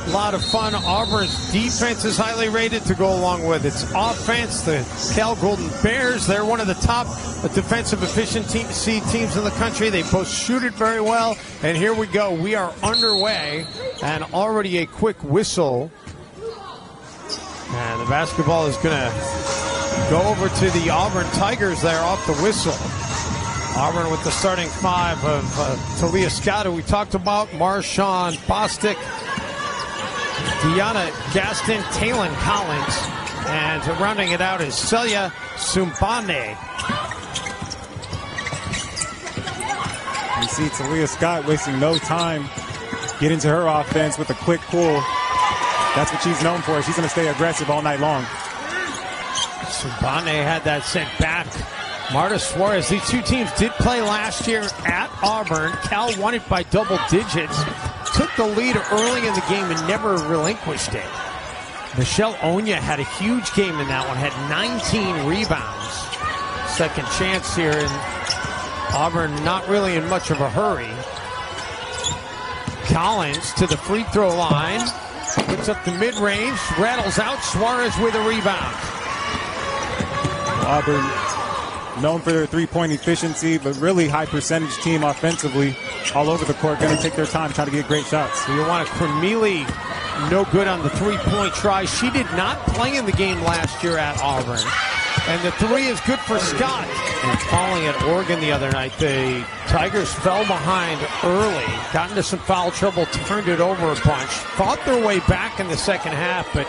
a lot of fun. Auburn's defense is highly rated to go along with its offense. The Cal Golden Bears, they're one of the top defensive efficiency teams in the country. They both shoot it very well. And here we go. We are underway, and already a quick whistle. And the basketball is going to go over to the Auburn Tigers there off the whistle. Auburn with the starting five of Talia Scott, who we talked about, Marshawn Bostic, Deanna Gaston, Taylon Collins, and rounding it out is Celia Sumbane. You see Talia Scott wasting no time getting to her offense with a quick pull. That's what she's known for. She's going to stay aggressive all night long. Sumbane had that sent back. Marta Suárez, these two teams did play last year at Auburn. Cal won it by double digits. Took the lead early in the game and never relinquished it. Michelle Onyiah had a huge game in that one, had 19 rebounds. Second chance here, and Auburn not really in much of a hurry. Collins to the free throw line. Puts up the mid-range, rattles out. Suárez with a rebound. Auburn, known for their three-point efficiency, but really high percentage team offensively. All over the court, going to take their time trying to get great shots. Ioanna Krimili, no good on the three-point try. She did not play in the game last year at Auburn. And the three is good for Scott. And falling at Oregon the other night, the Tigers fell behind early, got into some foul trouble, turned it over a bunch, fought their way back in the second half, but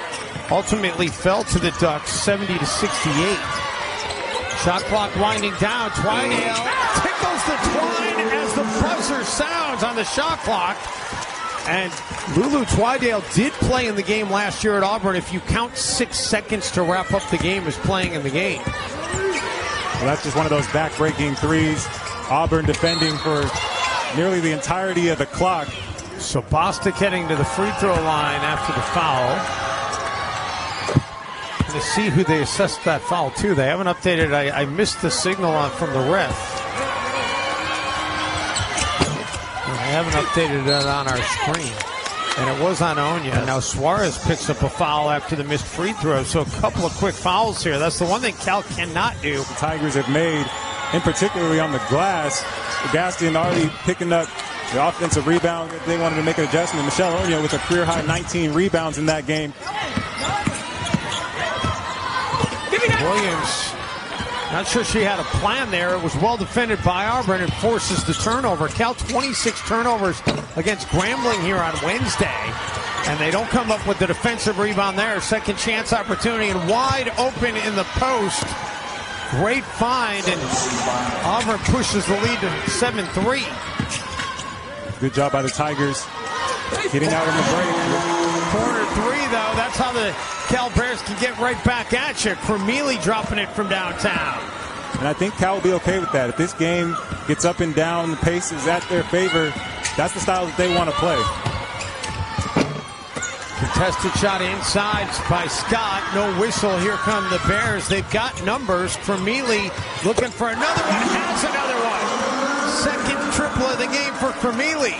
ultimately fell to the Ducks 70-68. Shot clock winding down. Twidale tickles the twine as the buzzer sounds on the shot clock. And Lulu Twidale did play in the game last year at Auburn. If you count 6 seconds to wrap up the game as playing in the game. Well, that's just one of those back-breaking threes. Auburn defending for nearly the entirety of the clock. So Bostic heading to the free throw line after the foul. To see who they assessed that foul to. They haven't updated. I missed the signal from the ref. They haven't updated it on our screen. And it was on Onyiah. And now Suárez picks up a foul after the missed free throw. So a couple of quick fouls here. That's the one thing Cal cannot do. The Tigers have made, and particularly on the glass, Gaston already picking up the offensive rebound. They wanted to make an adjustment. Michelle Onyiah with a career-high 19 rebounds in that game. Williams, not sure she had a plan there. It was well defended by Auburn and forces the turnover. Cal 26 turnovers against Grambling here on Wednesday. And they don't come up with the defensive rebound there. Second chance opportunity and wide open in the post. Great find, and Auburn pushes the lead to 7-3. Good job by the Tigers getting out in the break. Corner three, though. That's how the Cal Bears can get right back at you. Krimili dropping it from downtown. And I think Cal will be okay with that. If this game gets up and down, the pace is at their favor, that's the style that they want to play. Contested shot inside by Scott. No whistle. Here come the Bears. They've got numbers. Krimili looking for another one. Has another one. Second triple of the game for Krimili.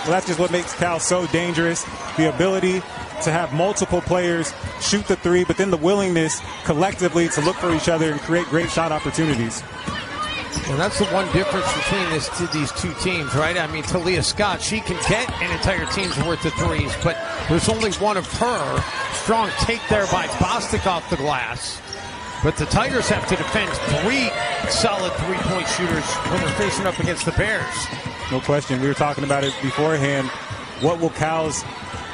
Well, that's just what makes Cal so dangerous. The ability to have multiple players shoot the three, but then the willingness collectively to look for each other and create great shot opportunities. And that's the one difference between these two teams, right? I mean, Talia Scott, she can get an entire team's worth of threes, but there's only one of her. Strong take there by Bostic off the glass. But the Tigers have to defend three solid three-point shooters when they're facing up against the Bears. No question. We were talking about it beforehand. What will Cal's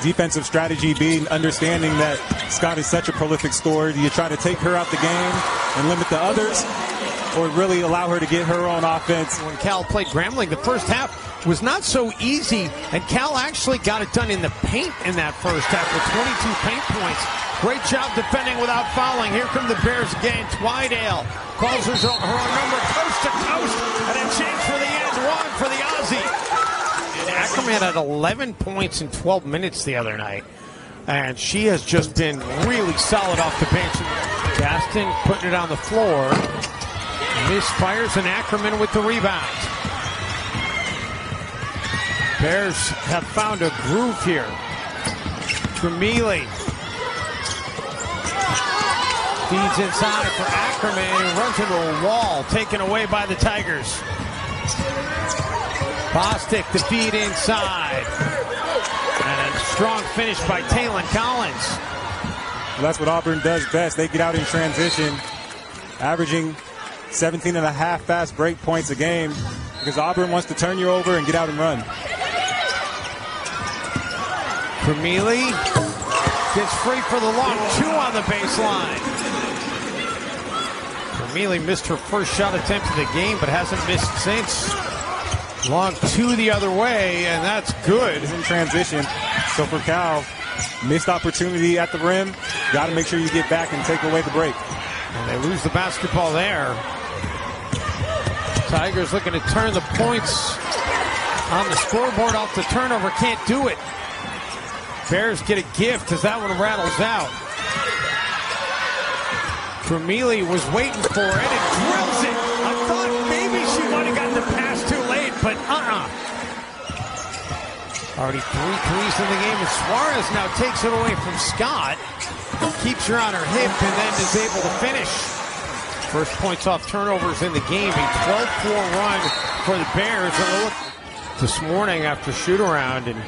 defensive strategy be, understanding that Scott is such a prolific scorer? Do you try to take her out the game and limit the others, or really allow her to get her own offense? When Cal played Grambling, the first half was not so easy, and Cal actually got it done in the paint in that first half with 22 paint points. Great job defending without fouling. Here come the Bears again. Twidale calls her own number coast to coast, and a chance for the end one for the Aussie. And Ackerman had 11 points in 12 minutes the other night, and she has just been really solid off the bench. Gaston putting it on the floor. Misfires, and Ackerman with the rebound. Bears have found a groove here. Krimili feeds inside for Ackerman and runs into a wall, taken away by the Tigers. Bostic to feed inside. And a strong finish by Taylon Collins. Well, that's what Auburn does best. They get out in transition, averaging 17.5 fast break points a game because Auburn wants to turn you over and get out and run. Krimili gets free for the long two on the baseline. Krimili missed her first shot attempt of the game, but hasn't missed since. Long two the other way, and that's good. It's in transition. So for Cal, missed opportunity at the rim. Got to make sure you get back and take away the break. And they lose the basketball there. Tigers looking to turn the points on the scoreboard off the turnover. Can't do it. Bears get a gift as that one rattles out. Krimili was waiting for it and drills it. I thought maybe she might have gotten the pass too late, but Already 3 threes in the game, and Suárez now takes it away from Scott. Keeps her on her hip and then is able to finish. First points off turnovers in the game. A 12-4 run for the Bears. And look, this morning after shoot-around, and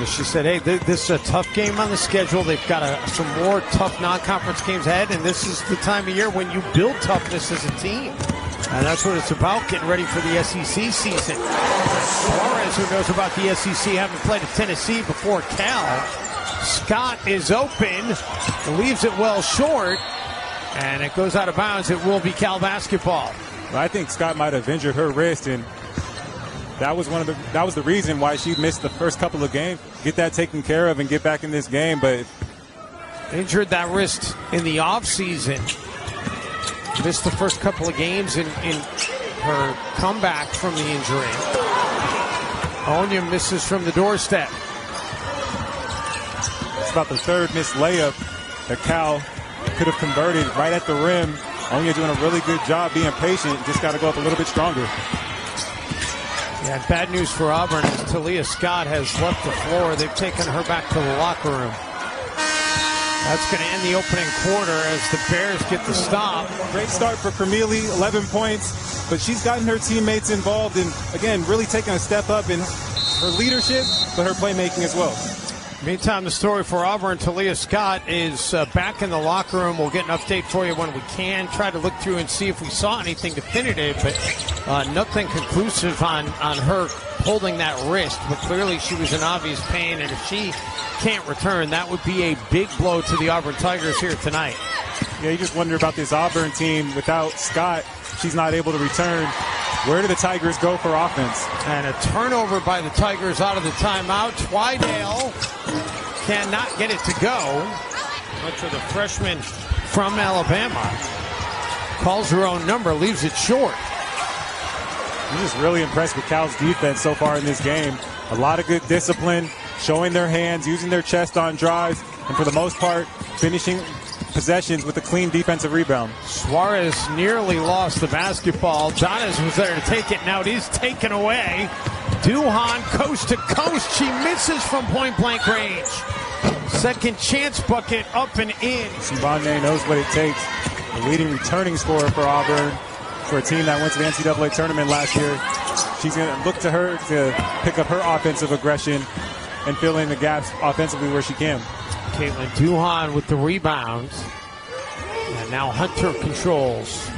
she said, hey, this is a tough game on the schedule. They've got some more tough non-conference games ahead, and this is the time of year when you build toughness as a team. And that's what it's about, getting ready for the SEC season. Suárez, who knows about the SEC, having played at Tennessee before Cal. Scott is open, leaves it well short, and it goes out of bounds. It will be Cal basketball. Well, I think Scott might have injured her wrist, and that was the reason why she missed the first couple of games. Get that taken care of and get back in this game. But injured that wrist in the offseason. Missed the first couple of games in her comeback from the injury. Onyiah misses from the doorstep. It's about the third missed layup that Cal could have converted right at the rim. Onyiah doing a really good job being patient. Just got to go up a little bit stronger. Yeah, bad news for Auburn is Talia Scott has left the floor. They've taken her back to the locker room. That's going to end the opening quarter as the Bears get the stop. Great start for Krimili, 11 points, but she's gotten her teammates involved and, again, really taking a step up in her leadership, but her playmaking as well. Meantime, the story for Auburn, Talia Scott is back in the locker room. We'll get an update for you when we can. Try to look through and see if we saw anything definitive, but nothing conclusive on her holding that wrist. But clearly she was in obvious pain, and if she can't return, that would be a big blow to the Auburn Tigers here tonight. Yeah, you just wonder about this Auburn team. Without Scott, she's not able to return. Where do the Tigers go for offense? And a turnover by the Tigers out of the timeout. Twidale cannot get it to go. Much of the freshman from Alabama calls her own number, leaves it short. I'm just really impressed with Cal's defense so far in this game. A lot of good discipline, showing their hands, using their chest on drives, and for the most part, finishing possessions with a clean defensive rebound. Suárez nearly lost the basketball. Donis was there to take it. Now it is taken away. Duhan coast to coast. She misses from point-blank range. Second chance bucket up and in. Siboney knows what it takes. The leading returning scorer for Auburn, for a team that went to the NCAA Tournament last year. She's going to look to her to pick up her offensive aggression and fill in the gaps offensively where she can. Caitlin Duhan with the rebounds. And now Hunter controls.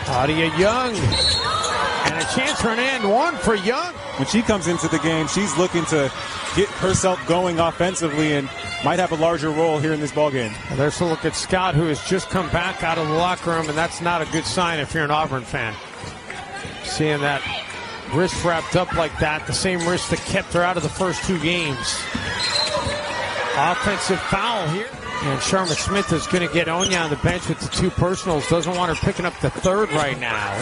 Adia Young. And a chance for an and one for Young. When she comes into the game, she's looking to get herself going offensively and might have a larger role here in this ballgame. And there's a look at Scott, who has just come back out of the locker room, and that's not a good sign if you're an Auburn fan. Seeing that wrist wrapped up like that, the same wrist that kept her out of the first 2 games. Offensive foul here. And Charmin Smith is going to get Onyiah on the bench with the 2 personals. Doesn't want her picking up the 3rd right now.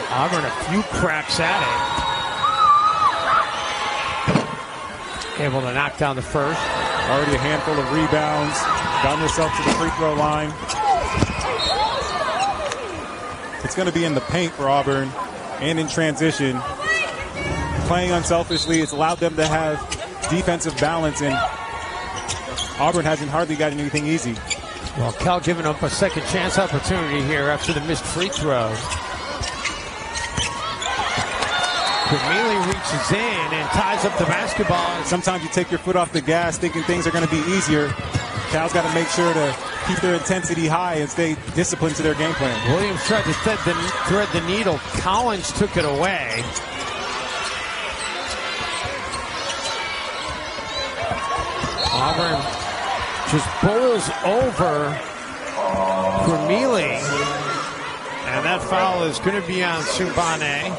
Auburn a few cracks at it. Able to knock down the first. Already a handful of rebounds. Gotten herself to the free throw line. It's going to be in the paint for Auburn. and in transition. Playing unselfishly, it's allowed them to have defensive balance, and Auburn hasn't hardly gotten anything easy. Well, Cal giving up a second chance opportunity here after the missed free throw. Krimili reaches in and ties up the basketball. Sometimes you take your foot off the gas thinking things are going to be easier. Cal's got to make sure to keep their intensity high and stay disciplined to their game plan. Williams tried to thread the needle. Collins took it away. Auburn just bowls over Krimili. And that foul is going to be on Subane.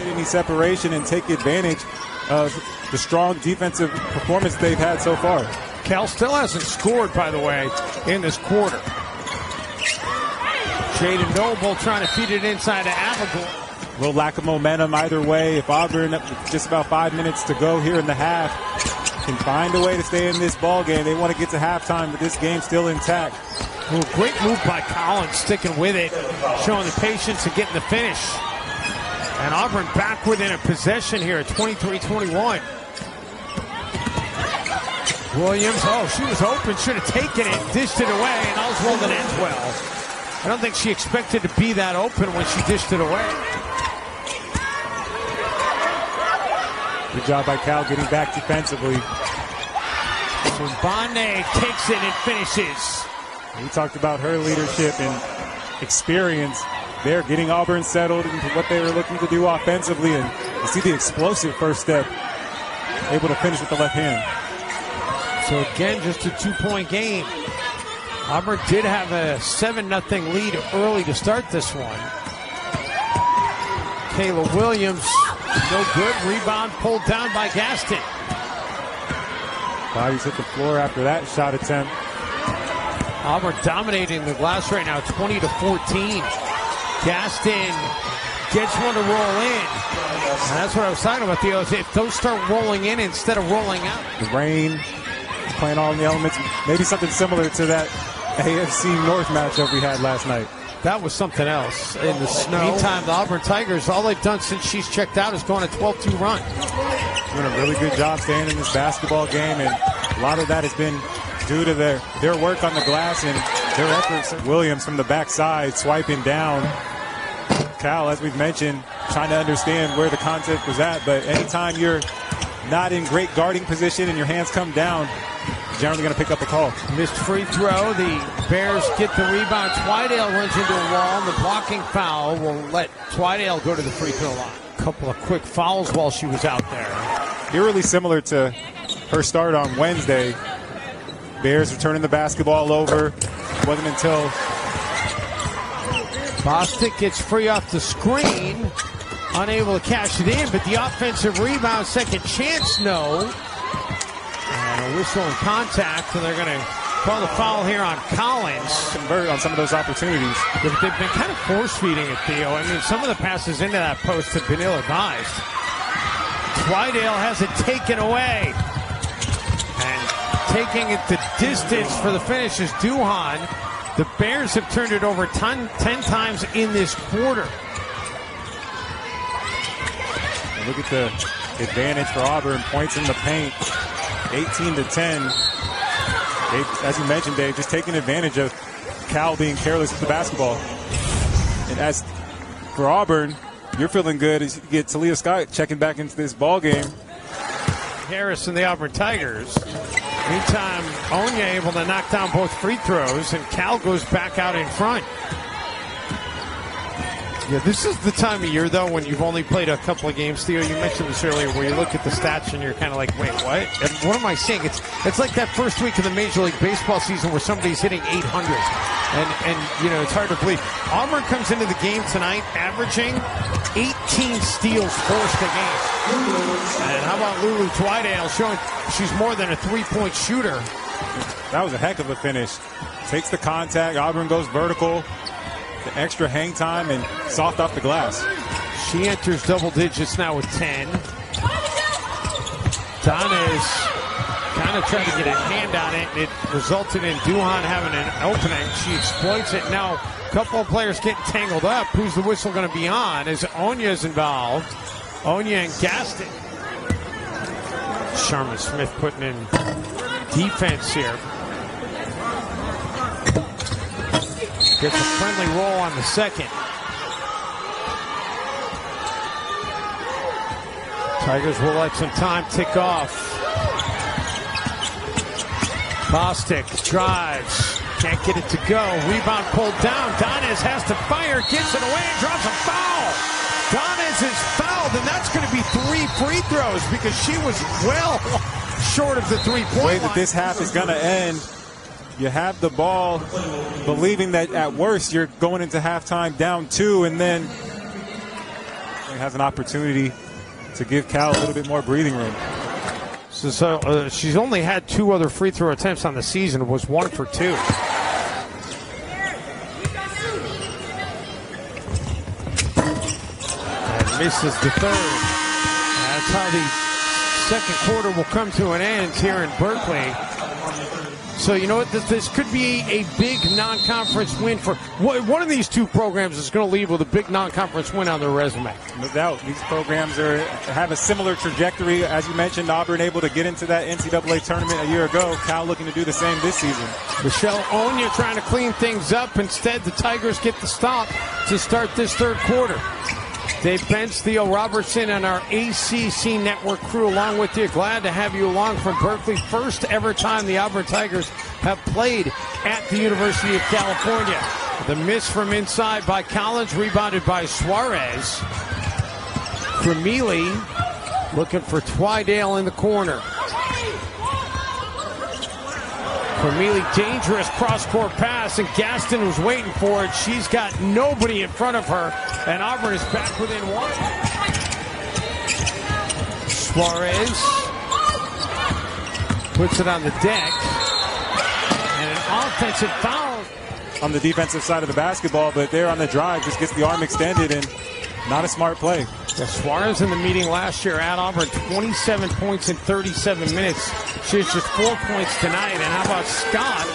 Any separation and take advantage of the strong defensive performance they've had so far. Cal still hasn't scored, by the way, in this quarter. Jaden Noble trying to feed it inside to Abigail. A little lack of momentum either way. If Auburn, with just about 5 minutes to go here in the half, can find a way to stay in this ball game, they want to get to halftime, but this game's still intact. Ooh, great move by Collins, sticking with it, showing the patience and getting the finish. And Auburn back within a possession here at 23-21. Williams, she was open, should have taken it, dished it away, and Oswald ends well. I don't think she expected to be that open when she dished it away. Good job by Cal getting back defensively. Subane takes it and finishes. We talked about her leadership and experience. They're getting Auburn settled into what they were looking to do offensively, and you see the explosive first step, able to finish with the left hand. So again, just a 2-point game. Auburn did have a 7-0 lead early to start this one. Kayla Williams, no good. Rebound pulled down by Gaston. Bodies hit the floor after that shot attempt. Auburn dominating the glass right now, 20-14. Gaston gets one to roll in. And that's what I was talking about, Theo. If those start rolling in instead of rolling out. The rain, playing all in the elements. Maybe something similar to that AFC North matchup we had last night. That was something else in the snow. Meantime, the Auburn Tigers, all they've done since she's checked out is going a 12-2 run. Doing a really good job staying in this basketball game, and a lot of that has been due to their work on the glass and their efforts. Williams from the backside swiping down. Cal, as we've mentioned, trying to understand where the contact was at, but anytime you're not in great guarding position and your hands come down, you're generally going to pick up a call. Missed free throw. The Bears get the rebound. Twidale runs into a wall, and the blocking foul will let Twidale go to the free throw line. A couple of quick fouls while she was out there. Eerily similar to her start on Wednesday. Bears are turning the basketball over. It wasn't until Bostic gets free off the screen, unable to cash it in, but the offensive rebound, second chance, no. And a whistle and contact, and they're going to call the foul here on Collins. Convert on some of those opportunities. They've been kind of force-feeding it, Theo. I mean, some of the passes into that post have been ill-advised. Twidale has it taken away. And taking it the distance for the finish is Duhan. The Bears have turned it over 10 times in this quarter. And look at the advantage for Auburn. Points in the paint. 18-10. As you mentioned, Dave, just taking advantage of Cal being careless with the basketball. And as for Auburn, you're feeling good as you get Talia Scott checking back into this ball game. Harris and the Auburn Tigers. Meantime, Onyiah able to knock down both free throws, and Cal goes back out in front. Yeah, this is the time of year, though, when you've only played a couple of games. Theo, you mentioned this earlier, where you look at the stats and you're kind of like, wait, what? And what am I seeing? It's like that first week of the Major League Baseball season where somebody's hitting 800. And you know, it's hard to believe. Auburn comes into the game tonight averaging 18 steals forced a game. And how about Lulu Twidale showing she's more than a three-point shooter. That was a heck of a finish. Takes the contact. Auburn goes vertical. The extra hang time and soft off the glass. She enters double digits now with 10. Donna is kind of trying to get a hand on it. It resulted in Duhan having an opening. She exploits it. Now couple of players getting tangled up. Who's the whistle going to be on? As Onyiah's involved. Onyiah and Gaston. Charmin Smith putting in defense here. Gets a friendly roll on the second. Tigers will let some time tick off. Bostic drives. Can't get it to go. Rebound pulled down. Donez has to fire. Gets it away and drops a foul. Donez is fouled, and that's going to be 3 free throws because she was well short of the three-point line. The way that this half is going to end, you have the ball, believing that at worst you're going into halftime down 2, and then he has an opportunity to give Cal a little bit more breathing room. So she's only had 2 other free throw attempts on the season. Was 1 for 2. And misses the third. That's how the second quarter will come to an end here in Berkeley. So you know what? This could be a big non-conference win for one of these 2 programs. Is going to leave with a big non-conference win on their resume. No doubt, these programs have a similar trajectory. As you mentioned, Auburn able to get into that NCAA tournament a year ago. Cal looking to do the same this season. Michelle Onyiah trying to clean things up. Instead, the Tigers get the stop to start this third quarter. Dave Benz, Theo Robertson, and our ACC Network crew along with you. Glad to have you along from Berkeley. First ever time the Auburn Tigers have played at the University of California. The miss from inside by Collins, rebounded by Suárez. Krimili looking for Twidale in the corner. Krimili, dangerous cross-court pass, and Gaston was waiting for it. She's got nobody in front of her, and Auburn is back within 1. Suárez puts it on the deck, and an offensive foul on the defensive side of the basketball, but there on the drive just gets the arm extended, and not a smart play. Yeah, Suárez in the meeting last year at Auburn, 27 points in 37 minutes. She has just 4 points tonight. And how about Scott,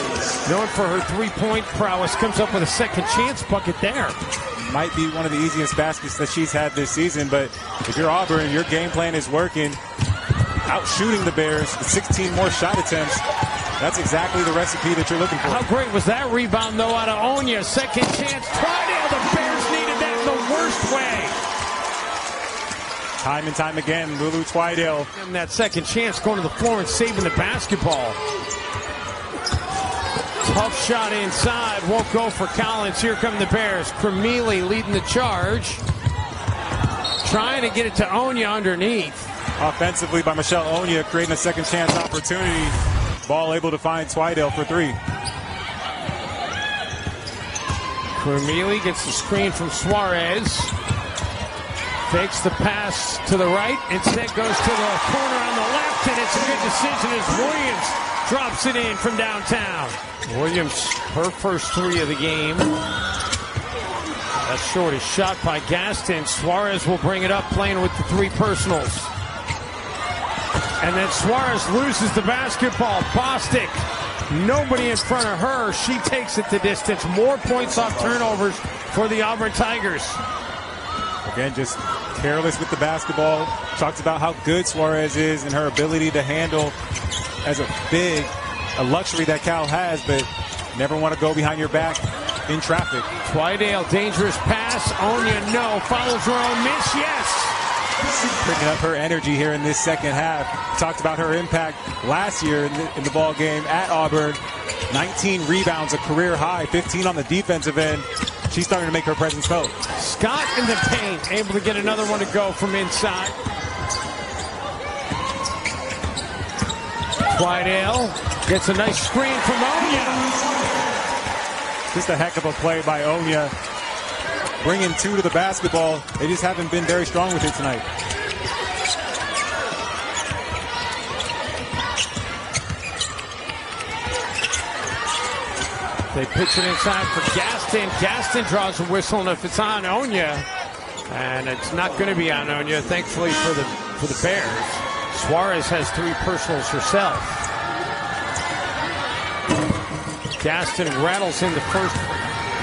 known for her three-point prowess, comes up with a second chance bucket there. Might be one of the easiest baskets that she's had this season, but if you're Auburn, your game plan is working, out shooting the Bears, 16 more shot attempts. That's exactly the recipe that you're looking for. How great was that rebound, though, out of Onyiah? Second chance. Twidale, the Bears needed that in the worst way. Time and time again, Lulu Twidale. And that second chance going to the floor and saving the basketball. Tough shot inside. Won't go for Collins. Here come the Bears. Krimili leading the charge. Trying to get it to Onyiah underneath. Offensively by Michelle Onyiah, creating a second chance opportunity. Ball able to find Twidale for 3. Krimili gets the screen from Suárez. Fakes the pass to the right. Instead goes to the corner on the left, and it's a good decision as Williams drops it in from downtown. Williams, her first 3 of the game. That short is shot by Gaston. Suárez will bring it up, playing with the 3 personals. And then Suárez loses the basketball. Bostic, nobody in front of her. She takes it the distance. More points off turnovers for the Auburn Tigers. Again, just careless with the basketball. Talks about how good Suárez is and her ability to handle as a big, a luxury that Cal has, but never want to go behind your back in traffic. Twidale, dangerous pass. Onyiah, no. Follows her own miss, yes. Picking up her energy here in this second half. Talked about her impact last year in the ball game at Auburn. 19 rebounds, a career high, 15 on the defensive end. She's starting to make her presence felt. Scott in the paint, able to get another one to go from inside. Twidale gets a nice screen from Onyiah. Just a heck of a play by Onyiah. Bringing 2 to the basketball. They just haven't been very strong with it tonight. They pitch it inside for Gaston. Gaston draws a whistle, and if it's on Onyiah, and it's not going to be on Onyiah, thankfully for the Bears. Suárez has 3 personals herself. Gaston rattles in the first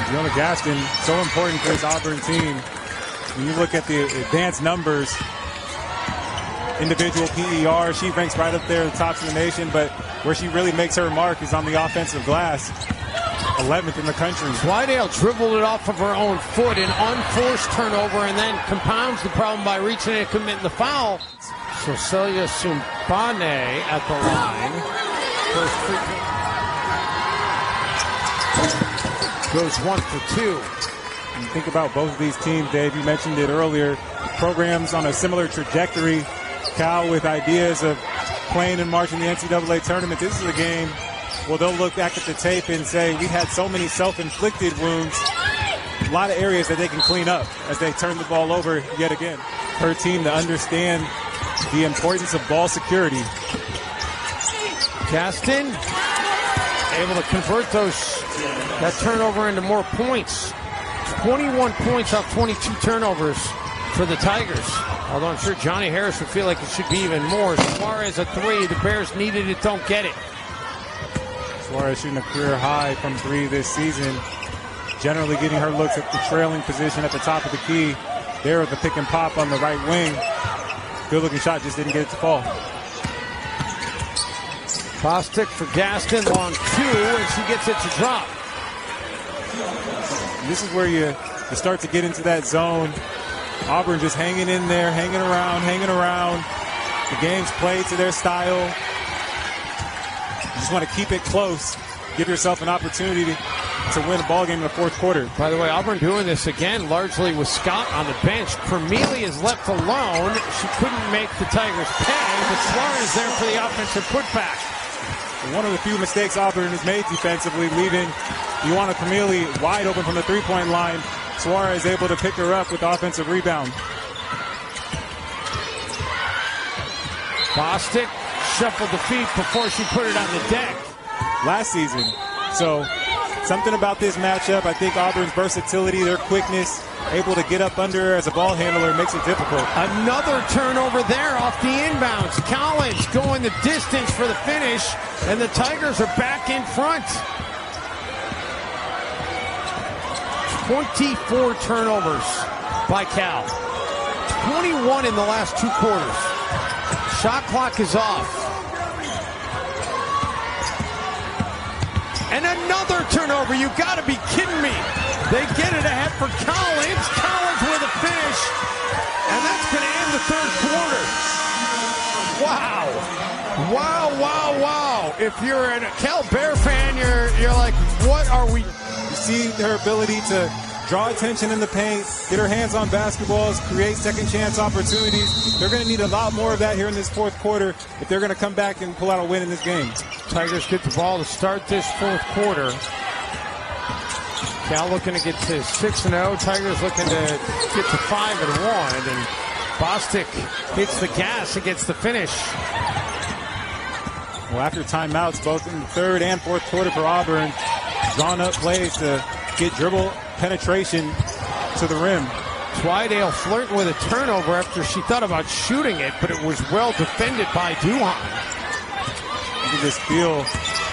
Ioanna Gaston, so important for this Auburn team. When you look at the advanced numbers, individual PER, she ranks right up there at the tops of the nation, but where she really makes her mark is on the offensive glass. 11th in the country. Twidale dribbled it off of her own foot, an unforced turnover, and then compounds the problem by reaching in and committing the foul. So Celia Sumbane at the line. First free goes 1 for 2. You think about both of these teams, Dave. You mentioned it earlier. Programs on a similar trajectory. Cal with ideas of playing in March in the NCAA tournament. This is a game where they'll look back at the tape and say, we had so many self-inflicted wounds. A lot of areas that they can clean up as they turn the ball over yet again. Her team to understand the importance of ball security. Gaston able to convert that turnover into more points. 21 points off 22 turnovers for the Tigers. Although I'm sure Johnny Harris would feel like it should be even more. Suárez a 3. The Bears needed it, don't get it. Suárez shooting a career high from 3 this season. Generally getting her looks at the trailing position at the top of the key. There with the pick and pop on the right wing. Good looking shot, just didn't get it to fall. Bostic for Gaston, long 2, and she gets it to drop. This is where you start to get into that zone. Auburn just hanging in there, hanging around. The game's played to their style. You just want to keep it close. Give yourself an opportunity to win a ball game in the fourth quarter. By the way, Auburn doing this again, largely with Scott on the bench. Krimili is left alone. She couldn't make the Tigers pay, but Suárez there for the offensive putback. One of the few mistakes Auburn has made defensively, leaving Ioanna Krimili wide open from the three-point line. Suárez able to pick her up with the offensive rebound. Bostic shuffled the feet before she put it on the deck. Last season. So something about this matchup, I think Auburn's versatility, their quickness, able to get up under her as a ball handler makes it difficult. Another turnover there off the inbounds. Collins going the distance for the finish, and the Tigers are back in front. 24 turnovers by Cal. 21 in the last 2 quarters. Shot clock is off. And another turnover. You got to be kidding me. They get it ahead for Collins. Collins with a finish. And that's going to end the third quarter. Wow. Wow, wow, wow. If you're a Cal Bear fan, you're like, what are we? You see her ability to draw attention in the paint, get her hands on basketballs, create second chance opportunities. They're going to need a lot more of that here in this fourth quarter if they're going to come back and pull out a win in this game. Tigers get the ball to start this fourth quarter. Cal looking to get to 6-0. Tigers looking to get to 5-1. And Bostic hits the gas and gets the finish. Well, after timeouts, both in the third and fourth quarter for Auburn, drawn up plays to get dribble penetration to the rim. Twidale flirting with a turnover after she thought about shooting it, but it was well defended by Duhan. You can just feel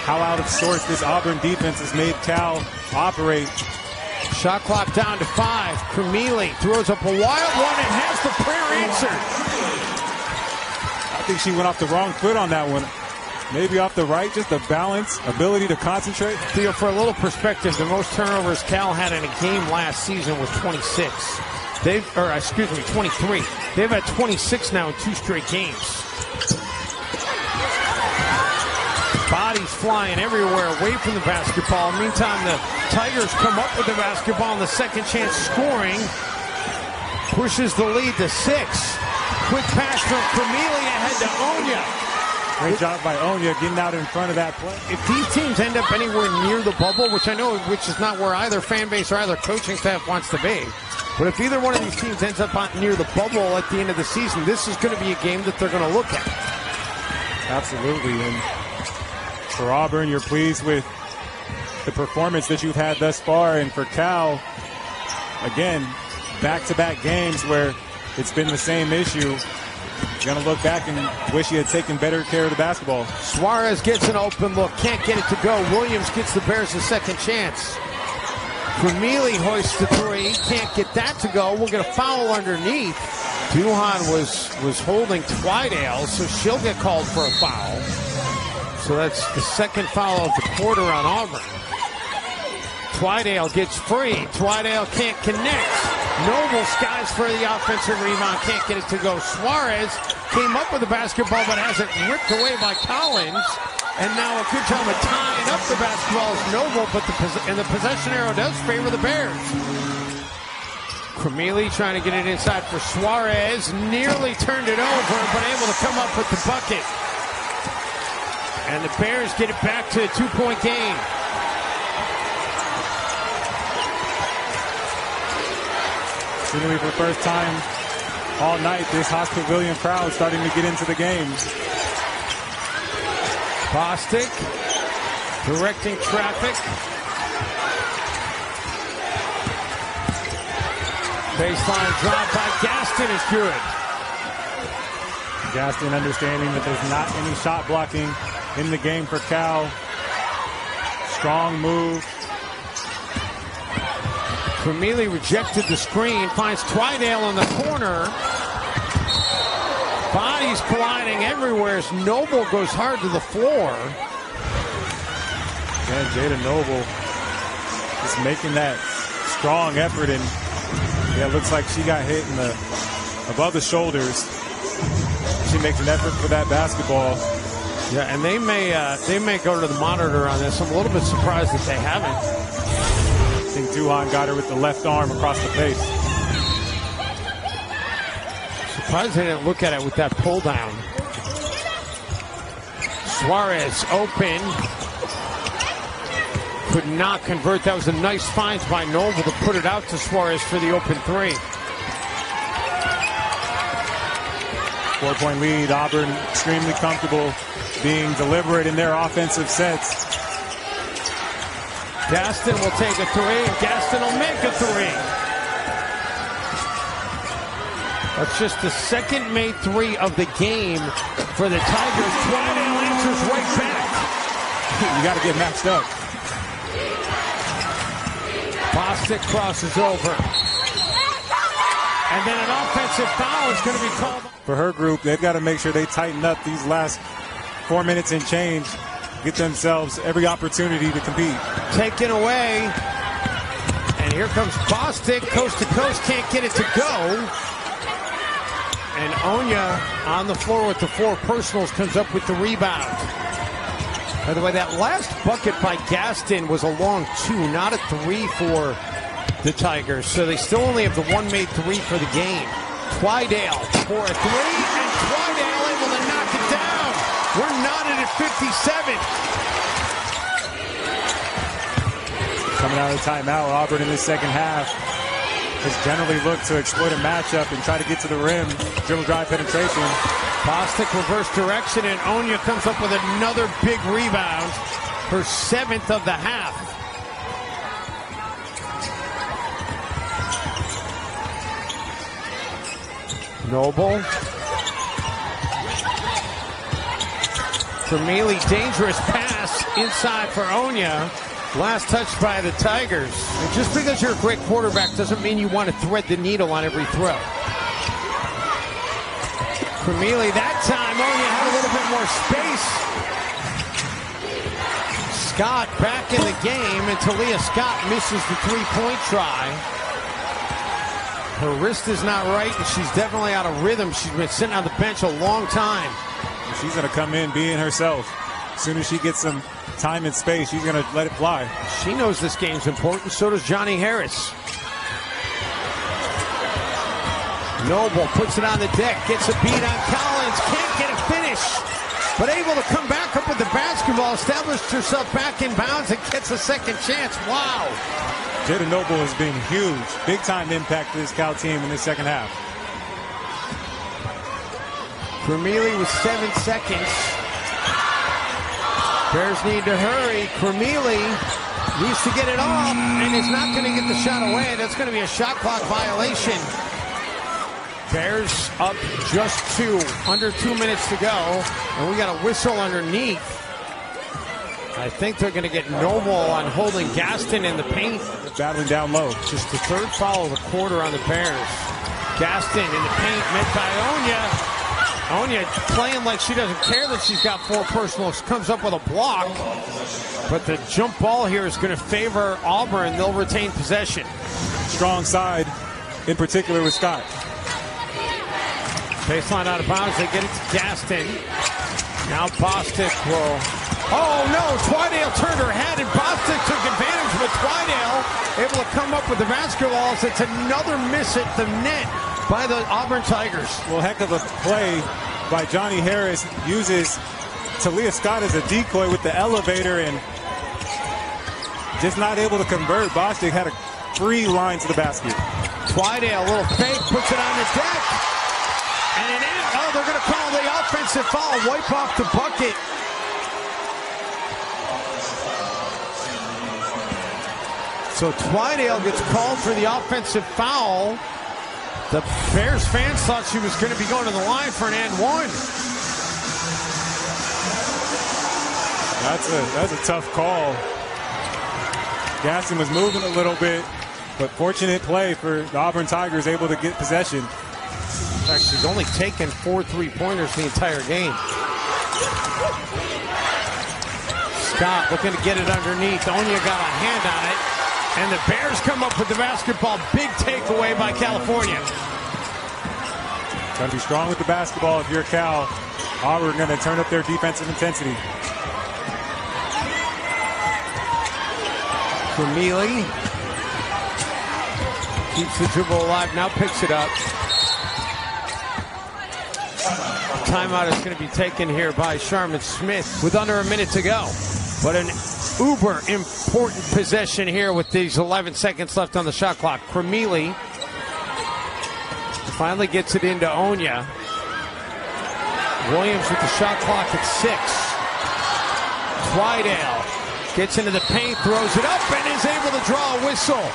how out of sorts this Auburn defense has made Cal operate. Shot clock down to 5. Krimili throws up a wild one and has the prayer answered. I think she went off the wrong foot on that one. Maybe off the right, just the balance, ability to concentrate. Theo, for a little perspective, the most turnovers Cal had in a game last season was 26. 23. They've had 26 now in 2 straight games. Bodies flying everywhere away from the basketball. Meantime, the Tigers come up with the basketball and the second chance scoring pushes the lead to 6. Quick pass from Krimili ahead to Onyiah. Great job by Onyiah getting out in front of that play. If these teams end up anywhere near the bubble, which is not where either fan base or either coaching staff wants to be, but if either one of these teams ends up near the bubble at the end of the season, this is going to be a game that they're going to look at. Absolutely. And for Auburn, you're pleased with the performance that you've had thus far. And for Cal, again, back-to-back games where it's been the same issue. You're going to look back and wish he had taken better care of the basketball. Suárez gets an open look. Can't get it to go. Williams gets the Bears a second chance. Krimili hoists the three. Can't get that to go. We'll get a foul underneath. Duhan was holding Twidale, so she'll get called for a foul. So that's the second foul of the quarter on Auburn. Twidale gets free. Twidale can't connect. Noble skies for the offensive rebound. Can't get it to go. Suárez came up with the basketball, but has it ripped away by Collins. And now a good job of tying up the basketball is Noble, but the possession arrow does favor the Bears. Krimili trying to get it inside for Suárez. Nearly turned it over, but able to come up with the bucket. And the Bears get it back to a 2-point game. Seemingly for the first time all night, this Haas Pavilion crowd starting to get into the game. Bostic directing traffic. Baseline drop by Gaston is good. Gaston understanding that there's not any shot blocking in the game for Cal. Strong move. Krimili rejected the screen, finds Twidale in the corner. Bodies colliding everywhere as Noble goes hard to the floor. And Jada Noble just making that strong effort, and yeah, it looks like she got hit in above the shoulders. She makes an effort for that basketball. Yeah, and they may go to the monitor on this. I'm a little bit surprised that they haven't. I think Duhan got her with the left arm across the face. Surprised they didn't look at it with that pull down. Suárez open. Could not convert. That was a nice find by Noble to put it out to Suárez for the open three. 4-point lead. Auburn extremely comfortable being deliberate in their offensive sets. Gaston will take a three, and Gaston will make a three. That's just the second made three of the game for the Tigers. Twidale answers right back. You got to get matched up. Bostic crosses over. And then an offensive foul is going to be called. For her group, they've got to make sure they tighten up these last 4 minutes and change. Get themselves every opportunity to compete. Taken away. And here comes Bostic, coast to coast, can't get it to go. And Onyiah on the floor with the 4 personals comes up with the rebound. By the way, that last bucket by Gaston was a long 2, not a 3 for the Tigers. So they still only have the 1 made 3 for the game. Twidale for a 3, and Twidale able to knock it down. We're knotted at 57. Coming out of the timeout, Auburn in the second half has generally looked to exploit a matchup and try to get to the rim. Dribble drive penetration. Bostic reverse direction, and Onyiah comes up with another big rebound. Her 7th of the half. Noble. Krimili, dangerous pass inside for Onyiah. Last touch by the Tigers. And just because you're a great quarterback doesn't mean you want to thread the needle on every throw. Krimili, that time, Onyiah had a little bit more space. Scott back in the game, and Talia Scott misses the 3-point try. Her wrist is not right, and she's definitely out of rhythm. She's been sitting on the bench a long time. She's going to come in being herself. As soon as she gets some time and space, she's going to let it fly. She knows this game's important. So does Johnny Harris. Noble puts it on the deck, gets a beat on Collins, can't get a finish, but able to come back up with the basketball, established herself back in bounds and gets a second chance. Wow. Jada Noble has been huge. Big time impact to this Cal team in the second half. Krimili with 7 seconds. Bears need to hurry. Krimili needs to get it off and is not going to get the shot away. That's going to be a shot clock violation. Bears up just 2, under 2 minutes to go, and we got a whistle underneath. I think they're going to get Noble on holding Gaston in the paint. Battling down low. Just the third foul of the quarter on the Bears. Gaston in the paint, met by Onyiah. Onyiah playing like she doesn't care that she's got 4 personals. Comes up with a block. But the jump ball here is going to favor Auburn. They'll retain possession. Strong side, in particular with Scott. Baseline out of bounds. They get it to Gaston. Now Bostic will... Oh, no. Twidale turned her head, and Bostic took advantage, but Twidale able to come up with the basketball. It's another miss at the net by the Auburn Tigers. Well, heck of a play by Johnny Harris. Uses Talia Scott as a decoy with the elevator and just not able to convert. Bostic had a free line to the basket. Twidale, a little fake, puts it on the deck. And it is. Oh, they're going to call the offensive foul. Wipe off the bucket. So Twidale gets called for the offensive foul. The Bears fans thought she was going to be going to the line for an and one. That's a tough call. Gaston was moving a little bit, but fortunate play for the Auburn Tigers, able to get possession. In fact, she's only taken 4 3-pointers the entire game. Scott looking to get it underneath. Onyiah got a hand on it. And the Bears come up with the basketball. Big takeaway by California. Got to be strong with the basketball if you're Cal. Auburn going to turn up their defensive intensity. Krimili keeps the dribble alive, now picks it up. Timeout is going to be taken here by Charmin Smith with under a minute to go. But an uber important possession here with these 11 seconds left on the shot clock. Krimili finally gets it into Onyiah. Williams with the shot clock at 6. Twidale gets into the paint, throws it up, and is able to draw a whistle.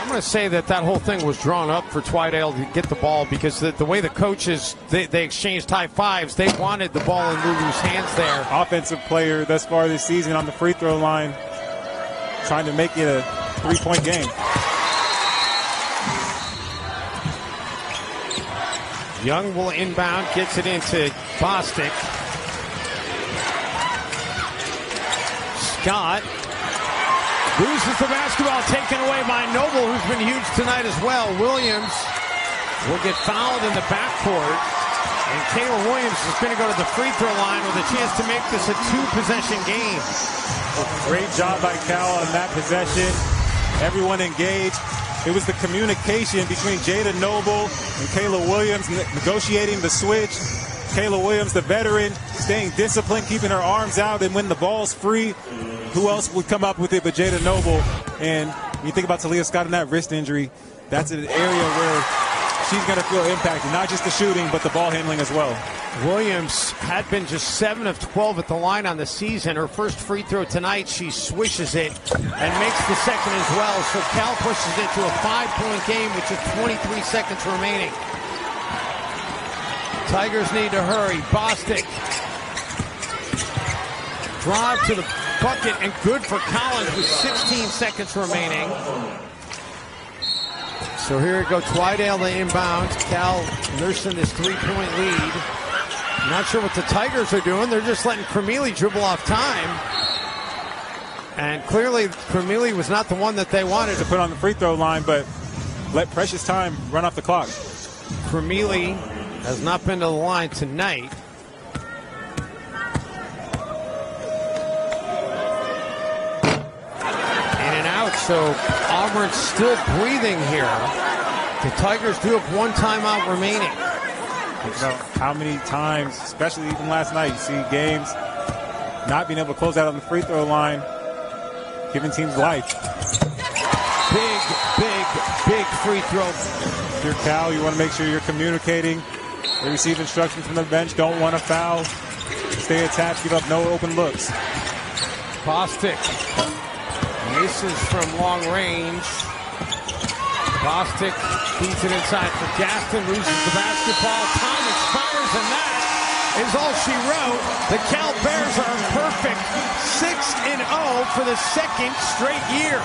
I'm going to say that whole thing was drawn up for Twidale to get the ball because the way the coaches, they exchanged high fives, they wanted the ball in Lulu's hands there. Offensive player thus far this season on the free throw line, trying to make it a 3-point game. Young will inbound, gets it into Bostic. Scott loses the basketball, taken away by Noble, who's been huge tonight as well. Williams will get fouled in the backcourt. And Kayla Williams is going to go to the free throw line with a chance to make this a 2-possession game. Great job by Cal on that possession. Everyone engaged. It was the communication between Jada Noble and Kayla Williams negotiating the switch. Kayla Williams, the veteran, staying disciplined, keeping her arms out, and when the ball's free, who else would come up with it but Jada Noble? And when you think about Talia Scott and that wrist injury, that's an area where she's going to feel impacted, not just the shooting, but the ball handling as well. Williams had been just 7 of 12 at the line on the season. Her first free throw tonight, she swishes it and makes the second as well. So Cal pushes it to a 5-point game with just 23 seconds remaining. Tigers need to hurry. Bostic. Drive to the bucket and good for Collins with 16 seconds remaining. So here we go. Twidale the inbound. Cal nursing this 3-point lead. Not sure what the Tigers are doing. They're just letting Krimili dribble off time. And clearly Krimili was not the one that they wanted to put on the free throw line, but let precious time run off the clock. Krimili has not been to the line tonight. In and out, so Auburn's still breathing here. The Tigers do have 1 timeout remaining. You know, how many times, especially even last night, you see games not being able to close out on the free throw line, giving teams life. Big free throw. If you're Cal, you want to make sure you're communicating. They receive instructions from the bench. Don't want to foul. Stay attached. Give up no open looks. Bostic misses from long range. Bostic feeds it inside for Gaston. Loses the basketball. Time expires, and that is all she wrote. The Cal Bears are perfect 6-0 for the second straight year.